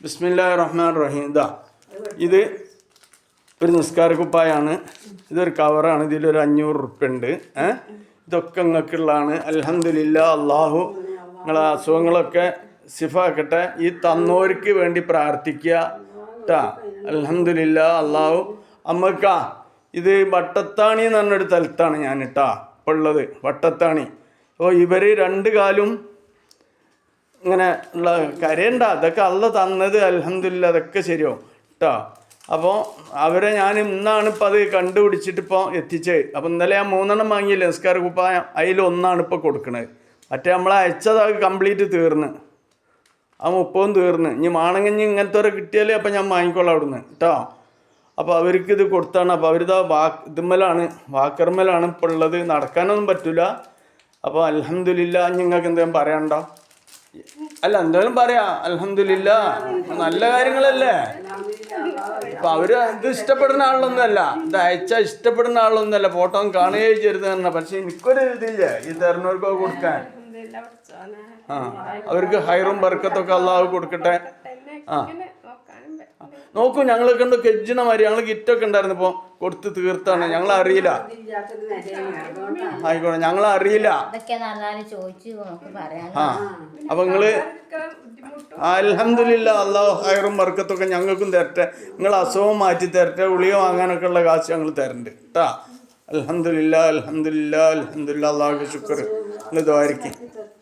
ബിസ്മില്ലാഹിർ റഹ്മാനിർ റഹീം. ഇത് ഒരു നിസ്കാരക്കുപ്പായാണ്. ഇതൊരു കവറാണ്. ഇതിലൊരു 500 ഉറുപ്പ്യ ഉണ്ട്. ഇതൊക്കെ നിങ്ങൾക്കുള്ളതാണ്. അൽഹംദുലില്ലാ. അള്ളാഹു നിങ്ങളെ അസുഖങ്ങളൊക്കെ സിഫാക്കട്ടെ. ഈ തന്നോർക്ക് വേണ്ടി പ്രാർത്ഥിക്കുക കേട്ടാ. അൽഹംദുലില്ലാ. അള്ളാഹു അമ്മക്കാ ഇത് വട്ടത്താണി എന്ന് പറഞ്ഞൊരു സ്ഥലത്താണ് ഞാൻ കേട്ടാ ഇപ്പോൾ ഉള്ളത്. വട്ടത്താണി. അപ്പോൾ ഇവർ 2 കാലും ഇങ്ങനെ ഉള്ള കരയണ്ട. അതൊക്കെ അള്ള തന്നത്. അൽഹംദുലില്ലാ. അതൊക്കെ ശരിയാവും കേട്ടോ. അപ്പോൾ അവരെ ഞാൻ ഇന്നാണ് ഇപ്പോൾ അത് കണ്ടുപിടിച്ചിട്ടിപ്പോൾ എത്തിച്ചത്. അപ്പോൾ ഇന്നലെ ഞാൻ 3 വാങ്ങിയില്ല നിസ്കാര കുപ്പായം. അതിലൊന്നാണ് ഇപ്പോൾ കൊടുക്കണത്. മറ്റേ നമ്മളെ അയച്ചത് അത് കംപ്ലീറ്റ് തീർന്ന്. ആ 30 തീർന്ന്. ഇനി മാണെങ്കിൽ ഇങ്ങനത്തെ ഒരു കിട്ടിയാൽ അപ്പം ഞാൻ വാങ്ങിക്കോളാം അവിടുന്ന് കേട്ടോ. അപ്പോൾ അവർക്ക് ഇത് കൊടുത്താണ്. അപ്പോൾ അവരിതാ ഇതുമ്മലാണ് വാക്കർമ്മലാണ് ഇപ്പോൾ ഉള്ളത്. നടക്കാനൊന്നും പറ്റില്ല. അപ്പോൾ അൽഹംദുലില്ലാ. നിങ്ങൾക്ക് എന്തെങ്കിലും പറയണ്ടോ? അല്ല എന്തായാലും പറയാം. അൽഹംദുലില്ലാ. നല്ല കാര്യങ്ങളല്ലേ. അപ്പം അവർ ഇത് ഇഷ്ടപ്പെടുന്ന ആളൊന്നുമല്ല. ഇത് അയച്ചാൽ ഇഷ്ടപ്പെടുന്ന ആളൊന്നുമല്ല. ഫോട്ടോ കാണുകയും ചെയ്യരുത് തന്നെ. പക്ഷെ എനിക്കൊരു ഇതില്ലേ ഈ തരുന്നവർക്കൊക്കെ കൊടുക്കാൻ. അവർക്ക് ഹൈറും ബർക്കത്തൊക്കെ അള്ളാഹു കൊടുക്കട്ടെ. നോക്കൂ, ഞങ്ങളെ കൊണ്ട് കെജ്ജിന മാതിരി ഞങ്ങൾ കിറ്റൊക്കെ ഉണ്ടായിരുന്നു. ഇപ്പോൾ കൊടുത്ത് തീർത്താണ്. ഞങ്ങൾ അറിയില്ല. ആയിക്കോട്ടെ, ഞങ്ങൾ അറിയില്ല. അപ്പൊ നിങ്ങള് അൽഹംദുലില്ലാ. അള്ളാഹു ഹൈറും ബർക്കത്തൊക്കെ ഞങ്ങൾക്കും തരട്ടെ. നിങ്ങൾ അസുഖം മാറ്റി തരട്ടെ. ഗുളിക വാങ്ങാനൊക്കെ ഉള്ള കാശ് ഞങ്ങൾ തരണ്ട് കേട്ടാ. അൽഹംദുലില്ലാ. അൽഹംദുലില്ലാ. അൽഹംദുലില്ലാ. അള്ളാഹുക്ക് ശുക്ർ. നിങ്ങൾ ദ്വാരിക്കും.